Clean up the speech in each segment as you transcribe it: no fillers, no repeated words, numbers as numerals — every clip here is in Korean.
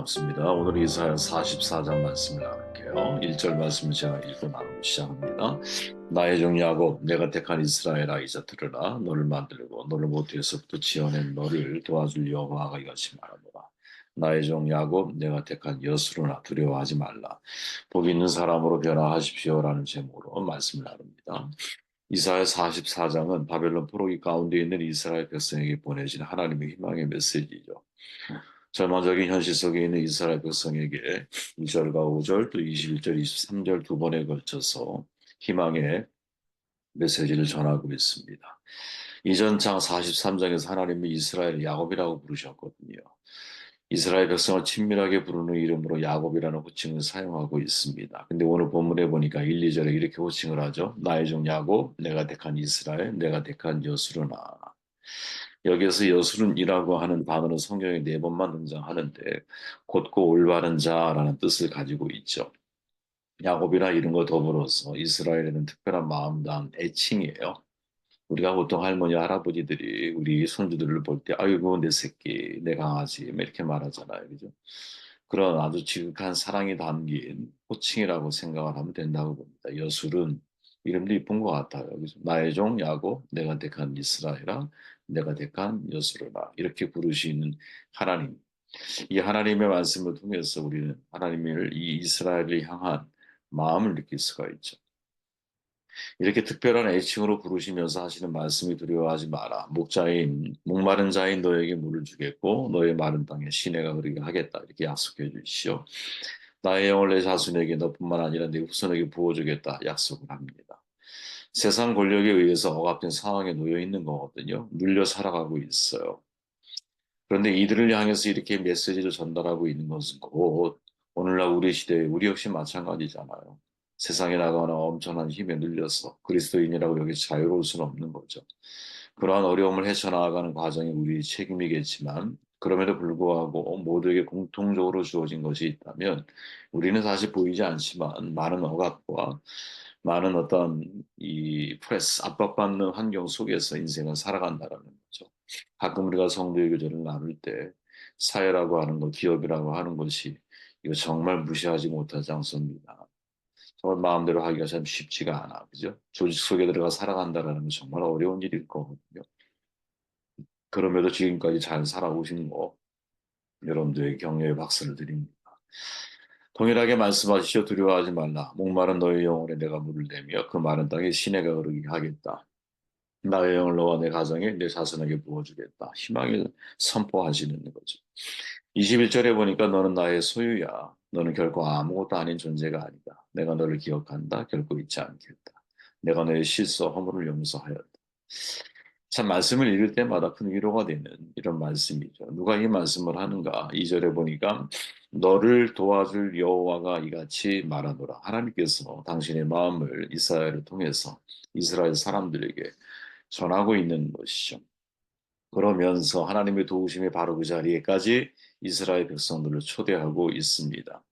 반갑습니다. 오늘 이사야 44장 말씀을 나눌게요. 1절 말씀을 제가 읽고 나누기 시작합니다. 나의 종 야곱, 내가 택한 이스라엘아, 이제 들으라. 너를 만들고 너를 모태에서부터 지어낸 너를 도와줄 여호와가 이같이 말하노라. 나의 종 야곱, 내가 택한 여수로나 두려워하지 말라. 복 있는 사람으로 변화하십시오라는 제목으로 말씀을 나눕니다. 이사야 44장은 바벨론 포로기 가운데 있는 이스라엘 백성에게 보내진 하나님의 희망의 메시지죠. 절망적인 현실 속에 있는 이스라엘 백성에게 2절과 5절 또 21절, 23절 두 번에 걸쳐서 희망의 메시지를 전하고 있습니다. 이전 장 43장에서 하나님이 이스라엘 야곱이라고 부르셨거든요. 이스라엘 백성을 친밀하게 부르는 이름으로 야곱이라는 호칭을 사용하고 있습니다. 근데 오늘 본문에 보니까 1, 2절에 이렇게 호칭을 하죠. 나의 종 야곱, 내가 택한 이스라엘, 내가 택한 여수르나. 여기에서 여수른이라고 하는 단어는 성경에 네 번만 등장하는데 곧고 올바른 자라는 뜻을 가지고 있죠. 야곱이나 이런 거 더불어서 이스라엘에는 특별한 마음 담은 애칭이에요. 우리가 보통 할머니, 할아버지들이 우리 손주들을 볼 때, 아이고, 내 새끼, 내 강아지, 뭐 이렇게 말하잖아요. 그죠? 그런 아주 지극한 사랑이 담긴 호칭이라고 생각을 하면 된다고 봅니다. 여술은 이름도 이쁜 것 같아요. 그죠? 나의 종 야곱, 내가 택한 이스라엘아, 내가 택한 여수르라. 이렇게 부르시는 하나님. 이 하나님의 말씀을 통해서 우리는 하나님을 이 이스라엘을 향한 마음을 느낄 수가 있죠. 이렇게 특별한 애칭으로 부르시면서 하시는 말씀이 두려워하지 마라. 목마른 자인 너에게 물을 주겠고 너의 마른 땅에 시내가 흐르게 하겠다. 이렇게 약속해 주시오. 나의 영을 내 자손에게 너뿐만 아니라 내 후손에게 부어주겠다. 약속을 합니다. 세상 권력에 의해서 억압된 상황에 놓여 있는 거거든요. 눌려 살아가고 있어요. 그런데 이들을 향해서 이렇게 메시지를 전달하고 있는 것은 곧 오늘날 우리 시대에 우리 역시 마찬가지잖아요. 세상에 나가는 엄청난 힘에 눌려서 그리스도인이라고 여기 자유로울 수는 없는 거죠. 그러한 어려움을 헤쳐나가는 과정이 우리 책임이겠지만 그럼에도 불구하고 모두에게 공통적으로 주어진 것이 있다면 우리는 사실 보이지 않지만 많은 억압과 많은 어떤 이 프레스, 압박받는 환경 속에서 인생을 살아간다라는 거죠. 가끔 우리가 성도의 교제를 나눌 때 사회라고 하는 것, 기업이라고 하는 것이 이거 정말 무시하지 못하지 않습니다. 정말 마음대로 하기가 참 쉽지가 않아, 그죠? 조직 속에 들어가 살아간다라는 건 정말 어려운 일일 거거든요. 그럼에도 지금까지 잘 살아오신 거 여러분들의 격려의 박수를 드립니다. 동일하게 말씀하시오 두려워하지 말라. 목마른 너의 영혼에 내가 물을 내며 그 마른 땅에 시내가 흐르게 하겠다. 나의 영을 너와 내 가정에 내 자손에게 부어주겠다. 희망을 선포하시는 거죠. 21절에 보니까 너는 나의 소유야. 너는 결코 아무것도 아닌 존재가 아니다. 내가 너를 기억한다. 결코 잊지 않겠다. 내가 너의 실수 허물을 용서하였다. 참 말씀을 읽을 때마다 큰 위로가 되는 이런 말씀이죠. 누가 이 말씀을 하는가? 2절에 보니까 너를 도와줄 여호와가 이같이 말하노라. 하나님께서 당신의 마음을 이스라엘을 통해서 이스라엘 사람들에게 전하고 있는 것이죠. 그러면서 하나님의 도우심이 바로 그 자리에까지 이스라엘 백성들을 초대하고 있습니다.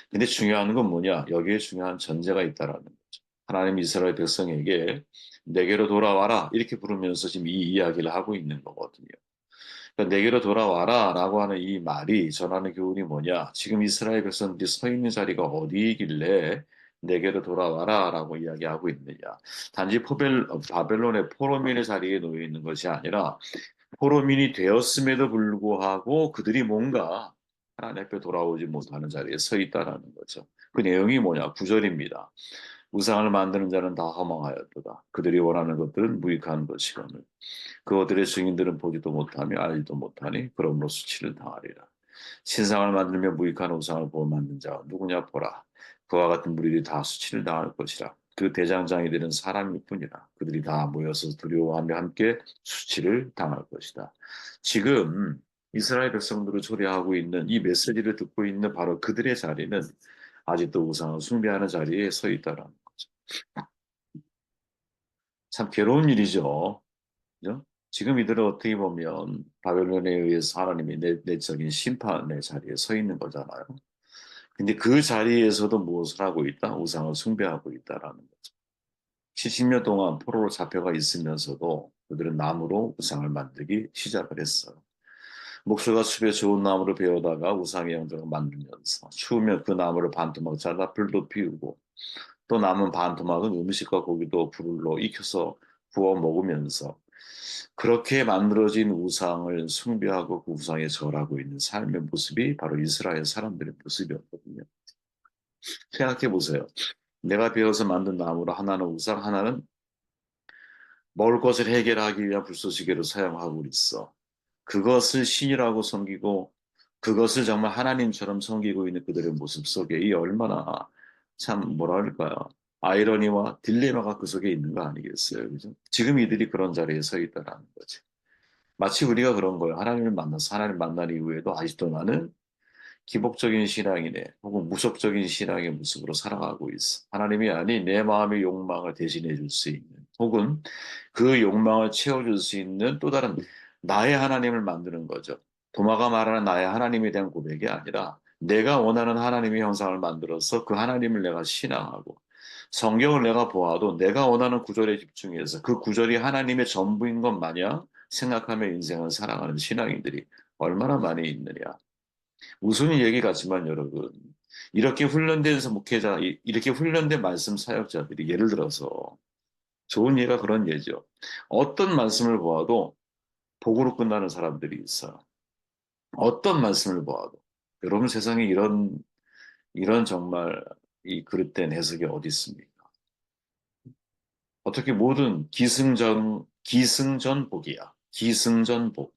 근데 중요한 건 뭐냐? 여기에 중요한 전제가 있다라는 거죠. 하나님 이스라엘 백성에게 내게로 돌아와라 이렇게 부르면서 지금 이 이야기를 하고 있는 거거든요. 그러니까 내게로 돌아와라 라고 하는 이 말이 전하는 교훈이 뭐냐? 지금 이스라엘 백성들이 서 있는 자리가 어디이길래 내게로 돌아와라 라고 이야기하고 있느냐? 단지 바벨론의 포로민의 자리에 놓여 있는 것이 아니라 포로민이 되었음에도 불구하고 그들이 뭔가 하나님 앞에 돌아오지 못하는 자리에 서 있다라는 거죠. 그 내용이 뭐냐? 9절입니다. 우상을 만드는 자는 다 허망하였도다. 그들이 원하는 것들은 무익한 것이거늘. 그것들의 증인들은 보지도 못하며 알지도 못하니 그러므로 수치를 당하리라. 신상을 만들며 무익한 우상을 보고 만든 자가 누구냐 보라. 그와 같은 무리들이 다 수치를 당할 것이라. 그 대장장이들은 사람일 뿐이라. 그들이 다 모여서 두려워하며 함께 수치를 당할 것이다. 지금 이스라엘 백성들을 초대하고 있는 이 메시지를 듣고 있는 바로 그들의 자리는 아직도 우상을 숭배하는 자리에 서 있다는 거죠. 참 괴로운 일이죠. 그죠? 지금 이들은 어떻게 보면 바벨론에 의해서 하나님의 내적인 심판의 자리에 서 있는 거잖아요. 근데 그 자리에서도 무엇을 하고 있다? 우상을 숭배하고 있다라는 거죠. 70년 동안 포로로 잡혀가 있으면서도 그들은 나무로 우상을 만들기 시작을 했어요. 목수가 숲에 좋은 나무를 베어다가 우상의 형상을 만들면서 추우면 그 나무를 반토막 잘라 불도 피우고 또 남은 반토막은 음식과 고기도 불로 익혀서 구워 먹으면서 그렇게 만들어진 우상을 숭배하고 그 우상에 절하고 있는 삶의 모습이 바로 이스라엘 사람들의 모습이었거든요. 생각해 보세요. 내가 베어서 만든 나무로 하나는 우상, 하나는 먹을 것을 해결하기 위한 불쏘시개로 사용하고 있어. 그것을 신이라고 섬기고 그것을 정말 하나님처럼 섬기고 있는 그들의 모습 속에 이 얼마나 참 뭐랄까요? 아이러니와 딜레마가 그 속에 있는 거 아니겠어요? 그죠? 지금 이들이 그런 자리에 서 있다라는 거지. 마치 우리가 그런 거예요. 하나님을 만나서 하나님 만난 이후에도 아직도 나는 기복적인 신앙이네, 혹은 무속적인 신앙의 모습으로 살아가고 있어. 하나님이 아닌 내 마음의 욕망을 대신해 줄 수 있는, 혹은 그 욕망을 채워줄 수 있는 또 다른 나의 하나님을 만드는 거죠. 도마가 말하는 나의 하나님에 대한 고백이 아니라 내가 원하는 하나님의 형상을 만들어서 그 하나님을 내가 신앙하고 성경을 내가 보아도 내가 원하는 구절에 집중해서 그 구절이 하나님의 전부인 것 마냥 생각하며 인생을 살아가는 신앙인들이 얼마나 많이 있느냐. 무슨 얘기 같지만 여러분, 이렇게 훈련된 목회자, 이렇게 훈련된 말씀 사역자들이 예를 들어서 좋은 예가 그런 예죠. 어떤 말씀을 보아도 복으로 끝나는 사람들이 있어요. 어떤 말씀을 보아도. 여러분 세상에 이런 정말 이 그릇된 해석이 어디 있습니까? 어떻게 모든 기승전 복이야. 기승전 복.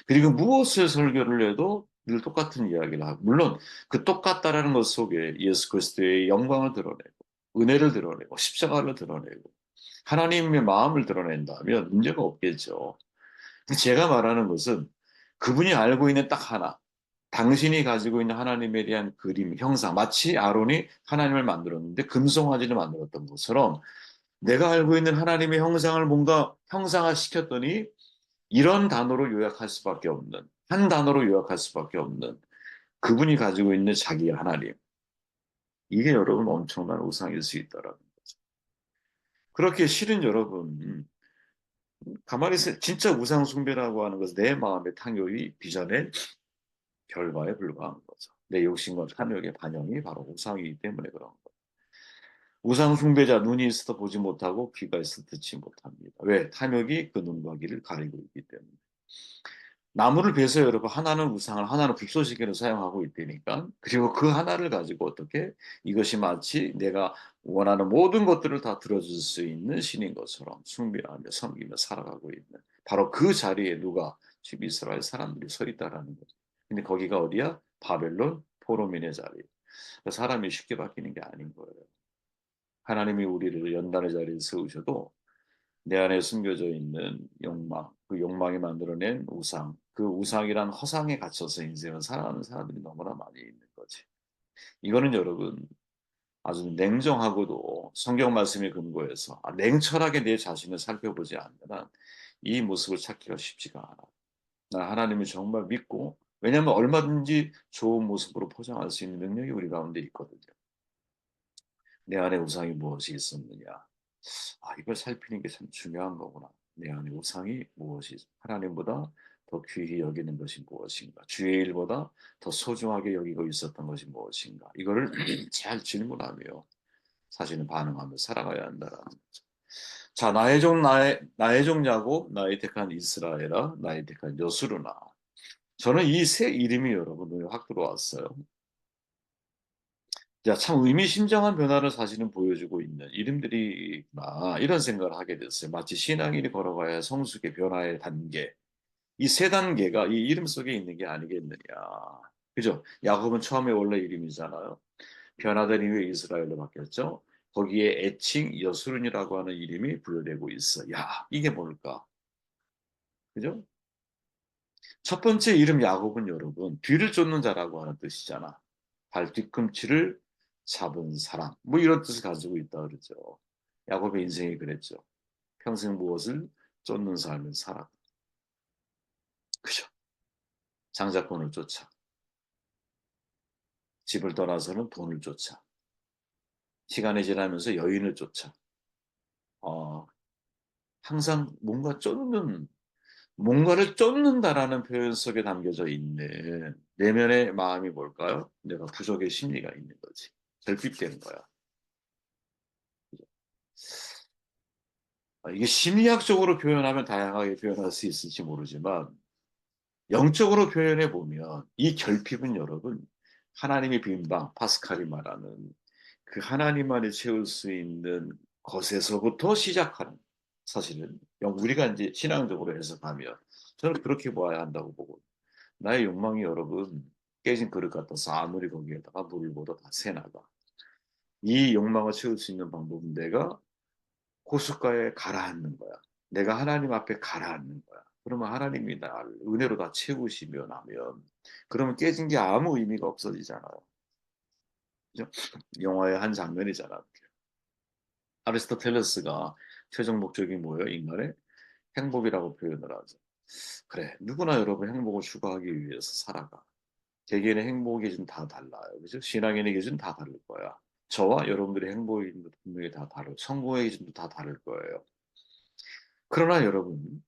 그리고 무엇을 설교를 해도 늘 똑같은 이야기를 하고, 물론 그 똑같다라는 것 속에 예수 그리스도의 영광을 드러내고, 은혜를 드러내고, 십자가를 드러내고, 하나님의 마음을 드러낸다면 문제가 없겠죠. 제가 말하는 것은 그분이 알고 있는 딱 하나, 당신이 가지고 있는 하나님에 대한 그림, 형상, 마치 아론이 하나님을 만들었는데 금송아지를 만들었던 것처럼 내가 알고 있는 하나님의 형상을 뭔가 형상화시켰더니 이런 단어로 요약할 수밖에 없는, 한 단어로 요약할 수밖에 없는 그분이 가지고 있는 자기의 하나님. 이게 여러분 엄청난 우상일 수 있다라는 거죠. 그렇게 실은 여러분, 가만히 진짜 우상 숭배라고 하는 것은 내 마음의 탕욕이 빚어낸 결과에 불과한 거죠. 내 욕심과 탐욕의 반영이 바로 우상이기 때문에 그런 거예요. 우상 숭배자 눈이 있어도 보지 못하고 귀가 있어도 듣지 못합니다. 왜? 탐욕이 그 눈과 귀를 가리고 있기 때문에. 나무를 베서 여러분 하나는 우상을 하나는 불쏘시개를 사용하고 있다니까. 그리고 그 하나를 가지고 어떻게 이것이 마치 내가 원하는 모든 것들을 다 들어줄 수 있는 신인 것처럼 숭배하며 섬기며 살아가고 있는 바로 그 자리에 누가 지금 이스라엘 사람들이 서 있다라는 거죠. 근데 거기가 어디야? 바벨론 포로민의 자리. 사람이 쉽게 바뀌는 게 아닌 거예요. 하나님이 우리를 연단의 자리에 세우셔도 내 안에 숨겨져 있는 욕망, 그 욕망이 만들어낸 우상, 그 우상이란 허상에 갇혀서 인생을 살아가는 사람들이 너무나 많이 있는 거지. 이거는 여러분 아주 냉정하고도 성경 말씀에 근거해서 냉철하게 내 자신을 살펴보지 않는 이 모습을 찾기가 쉽지가 않아. 나 하나님을 정말 믿고 왜냐하면 얼마든지 좋은 모습으로 포장할 수 있는 능력이 우리 가운데 있거든요. 내 안에 우상이 무엇이 있었느냐? 이걸 살피는 게 참 중요한 거구나. 내 안에 우상이 무엇이, 하나님보다 더 귀히 여기는 것이 무엇인가? 주의 일보다 더 소중하게 여기고 있었던 것이 무엇인가? 이거를 잘 질문하며 사실은 반응하며 살아가야 한다라는 거죠. 자, 나의 종 야곱, 나의 택한 이스라엘아, 나의 택한 여수르나. 저는 이 세 이름이 여러분 눈에 확 들어왔어요. 야, 참 의미심장한 변화를 사실은 보여주고 있는 이름들이구나. 이런 생각을 하게 됐어요. 마치 신앙인이 걸어가야 성숙의 변화의 단계. 이 세 단계가 이 이름 속에 있는 게 아니겠느냐. 그죠? 야곱은 처음에 원래 이름이잖아요. 변화된 이후에 이스라엘로 바뀌었죠. 거기에 애칭 여수른이라고 하는 이름이 부여되고 있어. 야, 이게 뭘까? 그죠? 첫 번째 이름 야곱은 여러분, 뒤를 쫓는 자라고 하는 뜻이잖아. 발 뒤꿈치를 잡은 사람. 뭐 이런 뜻을 가지고 있다 그러죠. 야곱의 인생이 그랬죠. 평생 무엇을 쫓는 삶을 살았고. 그죠? 장자권을 쫓아. 집을 떠나서는 돈을 쫓아. 시간이 지나면서 여인을 쫓아. 어, 항상 뭔가 쫓는 뭔가를 쫓는다라는 표현 속에 담겨져 있는 내면의 마음이 뭘까요? 내가 부족의 심리가 있는 거지. 결핍되는 거야. 이게 심리학적으로 표현하면 다양하게 표현할 수 있을지 모르지만 영적으로 표현해 보면 이 결핍은 여러분 하나님의 빈방, 파스칼이 말하는 그 하나님만이 채울 수 있는 것에서부터 시작하는 사실은 우리가 이제 신앙적으로 해석하면 저는 그렇게 봐야 한다고 보고 나의 욕망이 여러분 깨진 그릇 같다 싸늘히 거기에다가 물을 보다 다 새나가 이 욕망을 채울 수 있는 방법은 내가 호숫가에 가라앉는 거야. 내가 하나님 앞에 가라앉는 거야. 그러면 하나님이 나를 은혜로 다 채우시며 나면 그러면 깨진 게 아무 의미가 없어지잖아요. 그죠? 영화의 한 장면이잖아. 아리스토텔레스가 최종 목적이 뭐예요? 인간의 행복이라고 표현을 하죠. 그래, 누구나 여러분 행복을 추구하기 위해서 살아가. 개개인의 행복의 기준 다 달라요. 그죠? 신앙인의 기준 다 다를 거야. 저와 여러분들의 행복의 기준도 분명히 다 다르고 성공의 기준도 다 다를 거예요. 그러나 여러분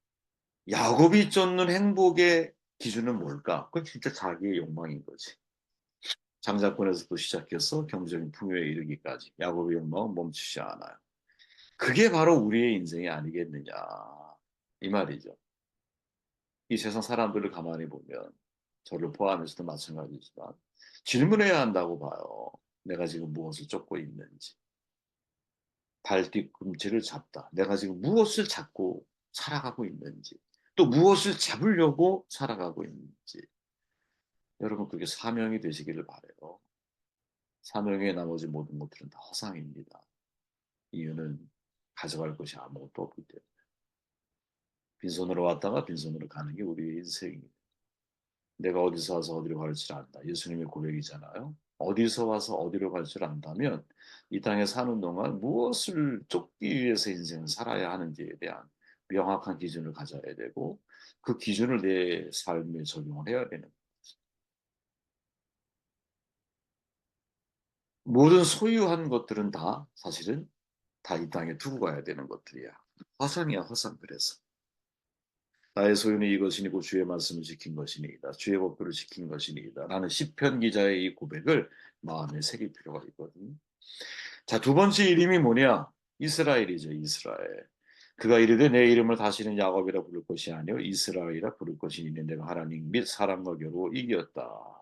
야곱이 쫓는 행복의 기준은 뭘까? 그건 진짜 자기의 욕망인 거지. 장자권에서도 시작해서 경제적인 풍요에 이르기까지 야곱의 욕망은 멈추지 않아요. 그게 바로 우리의 인생이 아니겠느냐 이 말이죠. 이 세상 사람들을 가만히 보면 저를 포함해서도 마찬가지지만 질문해야 한다고 봐요. 내가 지금 무엇을 쫓고 있는지. 발 뒤꿈치를 잡다. 내가 지금 무엇을 잡고 살아가고 있는지. 또 무엇을 잡으려고 살아가고 있는지. 여러분 그게 사명이 되시기를 바래요. 사명의 나머지 모든 것들은 다 허상입니다. 이유는 가져갈 것이 아무것도 없기 때문에. 빈손으로 왔다가 빈손으로 가는 게 우리의 인생입니다. 내가 어디서 와서 어디로 갈 줄 안다. 예수님의 고백이잖아요. 어디서 와서 어디로 갈 줄 안다면 이 땅에 사는 동안 무엇을 쫓기 위해서 인생을 살아야 하는지에 대한 명확한 기준을 가져야 되고 그 기준을 내 삶에 적용을 해야 되는 거예요. 모든 소유한 것들은 다 사실은 다 이 땅에 두고 가야 되는 것들이야. 허상이야, 허상. 그래서 나의 소유는 이것이니고 주의 말씀을 지킨 것이니이다. 주의 법도를 지킨 것이니이다. 라는 시편 기자의 이 고백을 마음에 새길 필요가 있거든요. 자, 두 번째 이름이 뭐냐? 이스라엘이죠, 이스라엘. 그가 이르되 내 이름을 다시는 야곱이라 부를 것이 아니요 이스라엘이라 부를 것이니 내가 하나님 및 사람과 겨루 이겼다.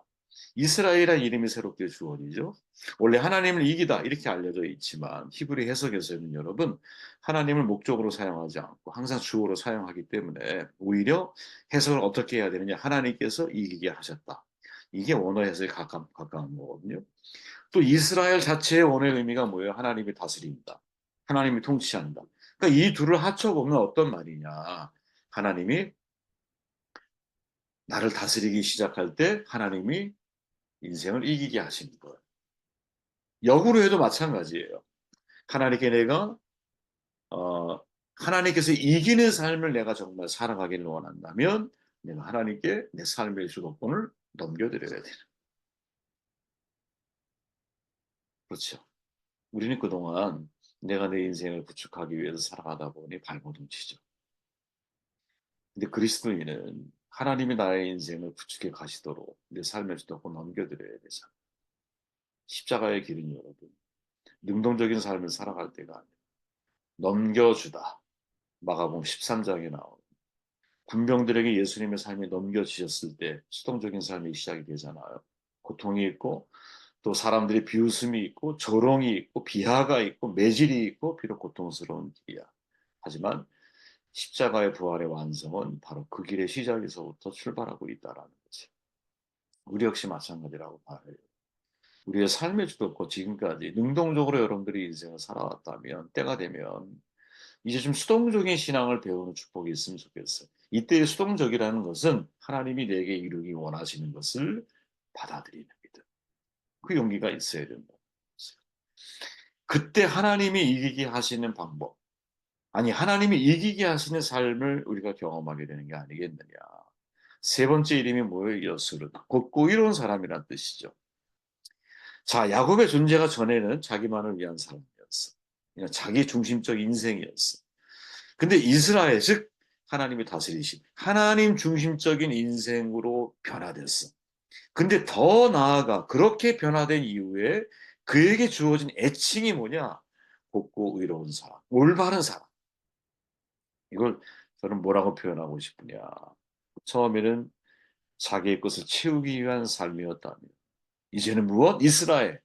이스라엘이라는 이름이 새롭게 주어지죠. 원래 하나님을 이기다 이렇게 알려져 있지만 히브리 해석에서는 여러분 하나님을 목적으로 사용하지 않고 항상 주어로 사용하기 때문에 오히려 해석을 어떻게 해야 되느냐 하나님께서 이기게 하셨다. 이게 원어 해석에 가까운 거거든요. 또 이스라엘 자체의 원어의 의미가 뭐예요? 하나님이 다스린다. 하나님이 통치한다. 그러니까 이 둘을 합쳐보면 어떤 말이냐. 하나님이 나를 다스리기 시작할 때 하나님이 인생을 이기게 하시는 거예요. 역으로 해도 마찬가지예요. 하나님께 내가 어, 하나님께서 이기는 삶을 내가 정말 살아가기를 원한다면 내가 하나님께 내 삶의 주도권을 넘겨드려야 돼요. 그렇죠. 우리는 그동안 내가 내 인생을 구축하기 위해서 살아가다 보니 발버둥치죠. 근데 그리스도인은 하나님이 나의 인생을 구축해 가시도록 내 삶의 주도권 넘겨드려야 되잖아요. 십자가의 길은 여러분 능동적인 삶을 살아갈 때가 아니라 넘겨주다. 마가복음 13장에 나오는 군병들에게 예수님의 삶이 넘겨지셨을 때 수동적인 삶이 시작이 되잖아요. 고통이 있고 또 사람들의 비웃음이 있고 조롱이 있고 비하가 있고 매질이 있고 비록 고통스러운 길이야. 하지만 십자가의 부활의 완성은 바로 그 길의 시작에서부터 출발하고 있다라는 거지. 우리 역시 마찬가지라고 봐요. 우리의 삶의 주도권 지금까지 능동적으로 여러분들이 인생을 살아왔다면 때가 되면 이제 좀 수동적인 신앙을 배우는 축복이 있으면 좋겠어요. 이때의 수동적이라는 것은 하나님이 내게 이루기 원하시는 것을 받아들이는 믿음. 그 용기가 있어야 된다. 그때 하나님이 이기게 하시는 방법, 아니 하나님이 이기게 하시는 삶을 우리가 경험하게 되는 게 아니겠느냐. 세 번째 이름이 뭐예요? 여스르. 곧고 이로운 사람이란 뜻이죠. 자, 야곱의 존재가 전에는 자기만을 위한 삶이었어. 그냥 자기 중심적 인생이었어. 근데 이스라엘, 즉 하나님이 다스리신 하나님 중심적인 인생으로 변화됐어. 근데 더 나아가 그렇게 변화된 이후에 그에게 주어진 애칭이 뭐냐? 곱고 의로운 사람, 올바른 사람. 이걸 저는 뭐라고 표현하고 싶으냐? 처음에는 자기의 것을 채우기 위한 삶이었다면 이제는 무엇? 이스라엘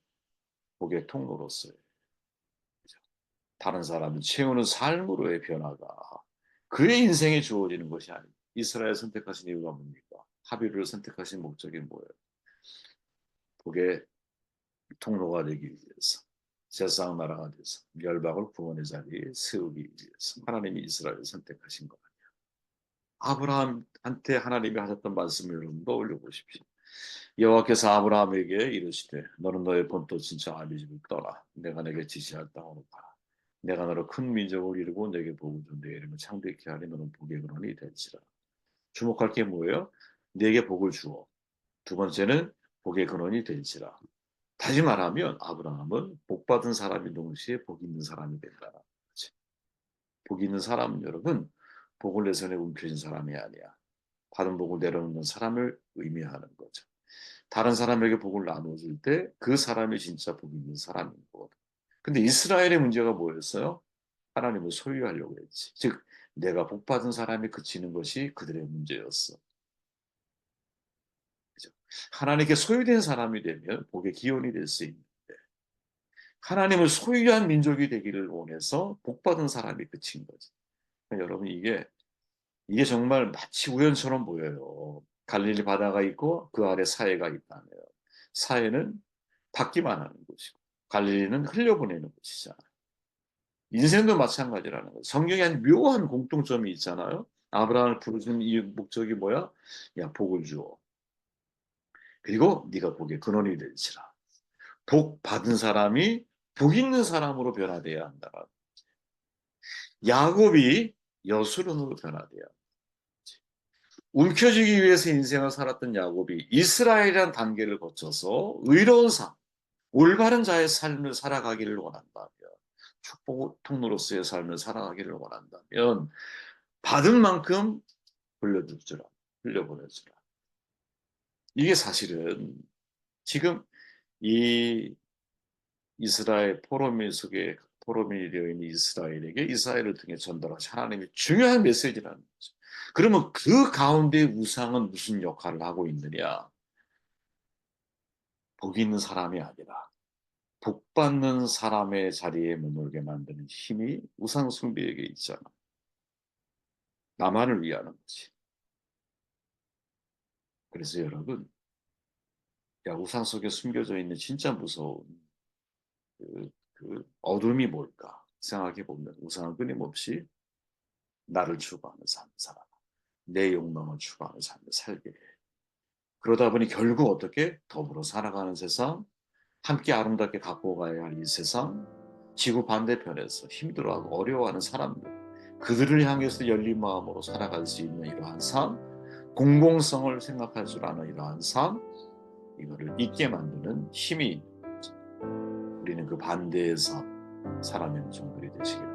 복의 통로로서의 다른 사람을 채우는 삶으로의 변화가 그의 인생에 주어지는 것이 아닙니다. 이스라엘 선택하신 이유가 뭡니까? 하비를 선택하신 목적이 뭐예요? 복의 통로가 되기 위해서 세상 나라가 돼서 열방을 구원의 자리에 세우기 위해서 하나님이 이스라엘을 선택하신 것. 아브라함한테 하나님이 하셨던 말씀을 여러분 떠올려 보십시오. 여호와께서 아브라함에게 이르시되 너는 너의 본토 친척 아비 집을 떠나 내가 내게 지시할 땅으로 가라. 내가 너를 큰 민족을 이루고 내게 복을 준 내 이름을 창대케 하리 너는 복의 근원이 될지라. 주목할 게 뭐예요? 내게 복을 주어. 두 번째는 복의 근원이 될지라. 다시 말하면 아브라함은 복 받은 사람이 동시에 복 있는 사람이 된다. 복 있는 사람은 여러분 복을 내 손에 움켜쥔 사람이 아니야. 받은 복을 내려놓는 사람을 의미하는 거죠. 다른 사람에게 복을 나눠줄 때 그 사람이 진짜 복 있는 사람인 거거든. 근데 이스라엘의 문제가 뭐였어요? 하나님을 소유하려고 했지. 즉 내가 복 받은 사람이 그치는 것이 그들의 문제였어. 그죠? 하나님께 소유된 사람이 되면 복의 기원이 될 수 있는데 하나님을 소유한 민족이 되기를 원해서 복 받은 사람이 그친 거지. 그러니까 여러분 이게 정말 마치 우연처럼 보여요. 갈릴리 바다가 있고 그 아래 사해가 있다면 사해는 받기만 하는 곳이고 갈릴리는 흘려보내는 곳이잖아요. 인생도 마찬가지라는 거예요. 성경에 한 묘한 공통점이 있잖아요. 아브라함을 부르신 이 목적이 뭐야? 야 복을 주어. 그리고 네가 복의 근원이 될지라. 복 받은 사람이 복 있는 사람으로 변화돼야 한다. 야곱이 여수론으로 변화돼야 움켜쥐기 위해서 인생을 살았던 야곱이 이스라엘이라는 단계를 거쳐서 의로운 삶, 올바른 자의 삶을 살아가기를 원한다면, 축복 통로로서의 삶을 살아가기를 원한다면, 받은 만큼 흘려주라, 흘려보내주라. 이게 사실은 지금 이 이스라엘 포로민 속에 포로민이 되어 있는 이스라엘에게 이스라엘을 통해 전달하신 하나님의 중요한 메시지라는 거죠. 그러면 그 가운데 우상은 무슨 역할을 하고 있느냐? 복 있는 사람이 아니라 복 받는 사람의 자리에 머물게 만드는 힘이 우상 숭배에게 있잖아. 나만을 위하는 거지. 그래서 여러분, 야 우상 속에 숨겨져 있는 진짜 무서운 그 어둠이 뭘까 생각해 보면 우상은 끊임없이 나를 추구하는 삶을 살아. 내 욕망을 추구하는 삶을 살게 해. 그러다 보니 결국 어떻게 더불어 살아가는 세상, 함께 아름답게 갖고 가야 할 이 세상, 지구 반대편에서 힘들어하고 어려워하는 사람들, 그들을 향해서 열린 마음으로 살아갈 수 있는 이러한 삶, 공공성을 생각할 줄 아는 이러한 삶, 이거를 잊게 만드는 힘이 있는 거죠. 우리는 그 반대의 삶, 살아내는 종들이 되시길